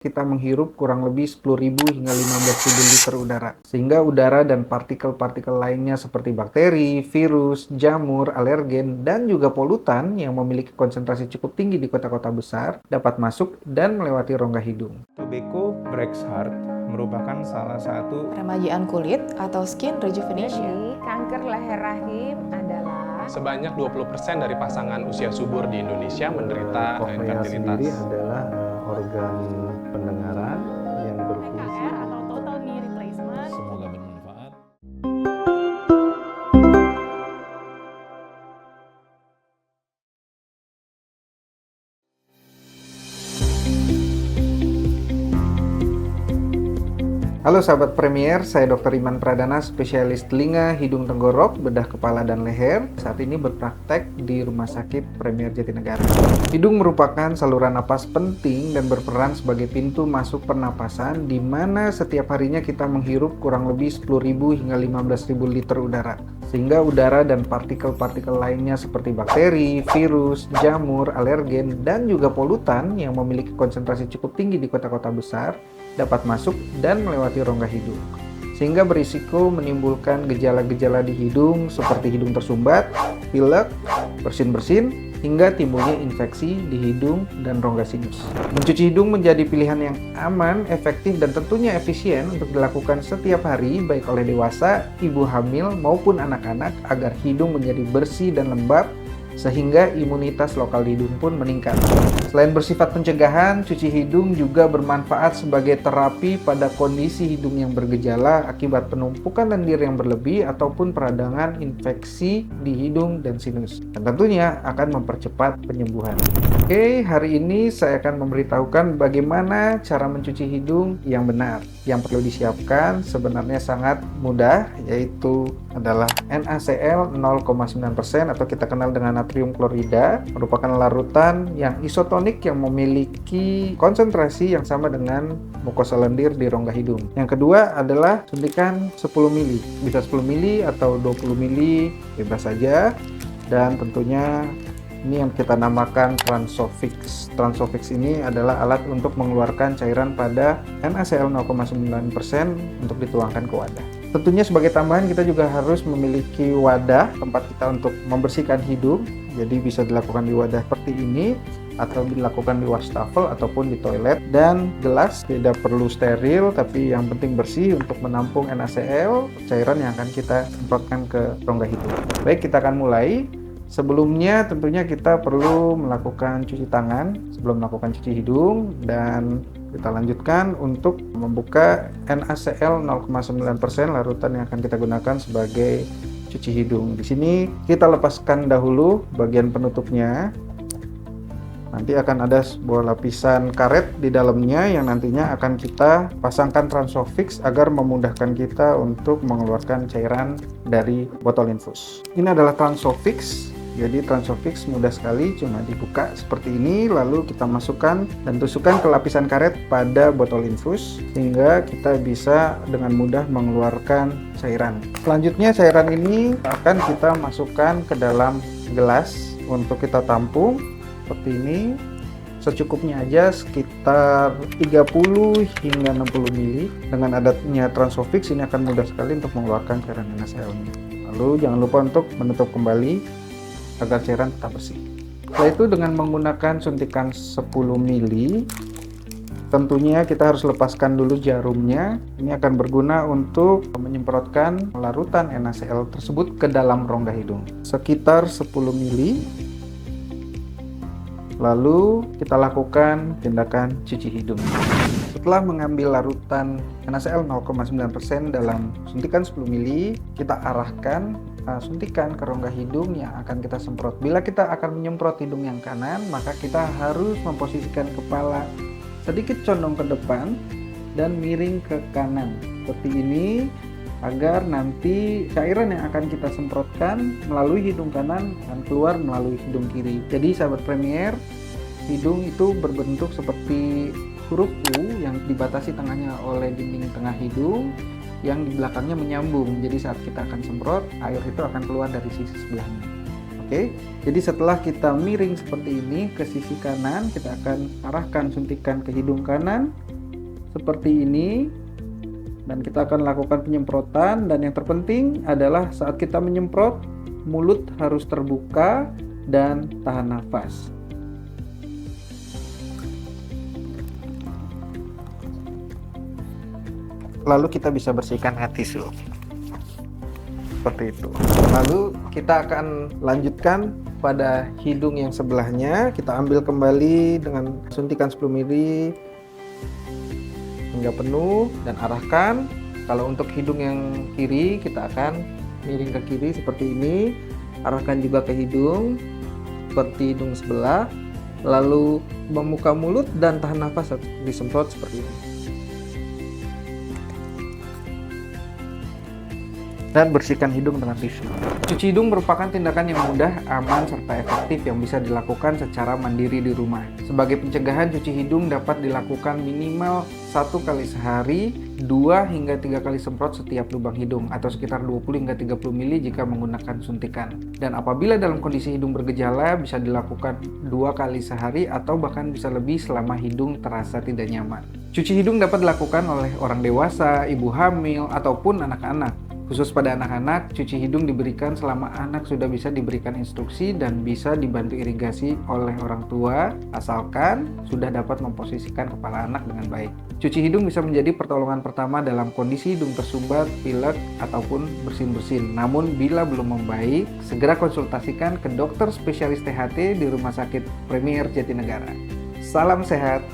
kita menghirup kurang lebih 10.000 hingga 15.000 liter udara. Sehingga udara dan partikel-partikel lainnya seperti bakteri, virus, jamur, alergen, dan juga polutan yang memiliki konsentrasi cukup tinggi di kota-kota besar dapat masuk dan melewati rongga hidung. Tobacco breaks heart merupakan salah satu remajaan kulit atau skin rejuvenation. Jadi, kanker leher rahim adalah sebanyak 20% dari pasangan usia subur di Indonesia menderita Koklea sendiri infertilitas. adalah organ pendengaran yang berfungsi. TKR atau total knee replacement. Semoga bermanfaat. Halo sahabat Premier, saya Dr. Iman Pradana, spesialis telinga, hidung, tenggorok, bedah kepala, dan leher. Saat ini berpraktek di Rumah Sakit Premier Jatinegara. Hidung merupakan saluran napas penting dan berperan sebagai pintu masuk pernapasan di mana setiap harinya kita menghirup kurang lebih 10.000 hingga 15.000 liter udara. Sehingga udara dan partikel-partikel lainnya seperti bakteri, virus, jamur, alergen, dan juga polutan yang memiliki konsentrasi cukup tinggi di kota-kota besar dapat masuk dan melewati rongga hidung, sehingga berisiko menimbulkan gejala-gejala di hidung seperti hidung tersumbat, pilek, bersin-bersin, hingga timbulnya infeksi di hidung dan rongga sinus. Mencuci hidung menjadi pilihan yang aman, efektif, dan tentunya efisien untuk dilakukan setiap hari baik oleh dewasa, ibu hamil, maupun anak-anak agar hidung menjadi bersih dan lembab sehingga imunitas lokal di hidung pun meningkat. Selain bersifat pencegahan, cuci hidung juga bermanfaat sebagai terapi pada kondisi hidung yang bergejala akibat penumpukan lendir yang berlebih ataupun peradangan infeksi di hidung dan sinus. Dan tentunya akan mempercepat penyembuhan. Oke, hari ini saya akan memberitahukan bagaimana cara mencuci hidung yang benar. Yang perlu disiapkan sebenarnya sangat mudah, yaitu adalah NaCl 0,9% atau kita kenal dengan natrium klorida, merupakan larutan yang isotonik yang memiliki konsentrasi yang sama dengan mukosa lendir di rongga hidung. Yang kedua adalah suntikan 10 ml, bisa 10 ml atau 20 ml, bebas saja. Dan tentunya ini yang kita namakan Transofix. Transofix ini adalah alat untuk mengeluarkan cairan pada NaCl 0,9% untuk dituangkan ke wadah. Tentunya sebagai tambahan kita juga harus memiliki wadah tempat kita untuk membersihkan hidung. Jadi bisa dilakukan di wadah seperti ini atau dilakukan di wastafel ataupun di toilet. Dan gelas tidak perlu steril tapi yang penting bersih untuk menampung NaCl, cairan yang akan kita semprotkan ke rongga hidung. Baik, kita akan mulai. Sebelumnya tentunya kita perlu melakukan cuci tangan sebelum melakukan cuci hidung, dan kita lanjutkan untuk membuka NaCl 0,9% larutan yang akan kita gunakan sebagai cuci hidung. Di sini kita lepaskan dahulu bagian penutupnya. Nanti akan ada sebuah lapisan karet di dalamnya yang nantinya akan kita pasangkan Transofix agar memudahkan kita untuk mengeluarkan cairan dari botol infus. Ini adalah Transofix. Jadi Transofix mudah sekali, cuma dibuka seperti ini, lalu kita masukkan dan tusukkan ke lapisan karet pada botol infus sehingga kita bisa dengan mudah mengeluarkan cairan. Selanjutnya cairan ini akan kita masukkan ke dalam gelas untuk kita tampung seperti ini. Secukupnya aja, sekitar 30 hingga 60 ml. Dengan adanya Transofix ini akan mudah sekali untuk mengeluarkan cairan NaCl-nya. Lalu jangan lupa untuk menutup kembali agar cairan tetap bersih. Setelah itu dengan menggunakan suntikan 10 ml, tentunya kita harus lepaskan dulu jarumnya. Ini akan berguna untuk menyemprotkan larutan NaCl tersebut ke dalam rongga hidung. Sekitar 10 ml. Lalu kita lakukan tindakan cuci hidung. Setelah mengambil larutan NaCl 0,9% dalam suntikan 10 ml, kita arahkan suntikan ke rongga hidung yang akan kita semprot. Bila kita akan menyemprot hidung yang kanan, maka kita harus memposisikan kepala sedikit condong ke depan dan miring ke kanan seperti ini, agar nanti cairan yang akan kita semprotkan melalui hidung kanan dan keluar melalui hidung kiri. Jadi sahabat Premier, hidung itu berbentuk seperti huruf U yang dibatasi tengahnya oleh dinding tengah hidung yang di belakangnya menyambung. Jadi saat kita akan semprot, air itu akan keluar dari sisi sebelahnya. Oke, jadi setelah kita miring seperti ini ke sisi kanan, kita akan arahkan suntikan ke hidung kanan seperti ini dan kita akan lakukan penyemprotan. Dan yang terpenting adalah saat kita menyemprot, mulut harus terbuka dan tahan nafas. Lalu kita bisa bersihkan tisu seperti itu. Lalu kita akan lanjutkan pada hidung yang sebelahnya. Kita ambil kembali dengan suntikan 10 ml hingga penuh dan arahkan. Kalau untuk hidung yang kiri, kita akan miring ke kiri seperti ini. Arahkan juga ke hidung seperti hidung sebelah. Lalu membuka mulut dan tahan nafas saat disemprot seperti ini. Dan bersihkan hidung dengan tisu. Cuci hidung merupakan tindakan yang mudah, aman, serta efektif yang bisa dilakukan secara mandiri di rumah. Sebagai pencegahan, cuci hidung dapat dilakukan minimal 1 kali sehari, 2 hingga 3 kali semprot setiap lubang hidung, atau sekitar 20 hingga 30 ml jika menggunakan suntikan. Dan apabila dalam kondisi hidung bergejala, bisa dilakukan 2 kali sehari atau bahkan bisa lebih selama hidung terasa tidak nyaman. Cuci hidung dapat dilakukan oleh orang dewasa, ibu hamil, ataupun anak-anak. Khusus pada anak-anak, cuci hidung diberikan selama anak sudah bisa diberikan instruksi dan bisa dibantu irigasi oleh orang tua, asalkan sudah dapat memposisikan kepala anak dengan baik. Cuci hidung bisa menjadi pertolongan pertama dalam kondisi hidung tersumbat, pilek, ataupun bersin-bersin. Namun bila belum membaik, segera konsultasikan ke dokter spesialis THT di Rumah Sakit Premier Jatinegara. Salam sehat!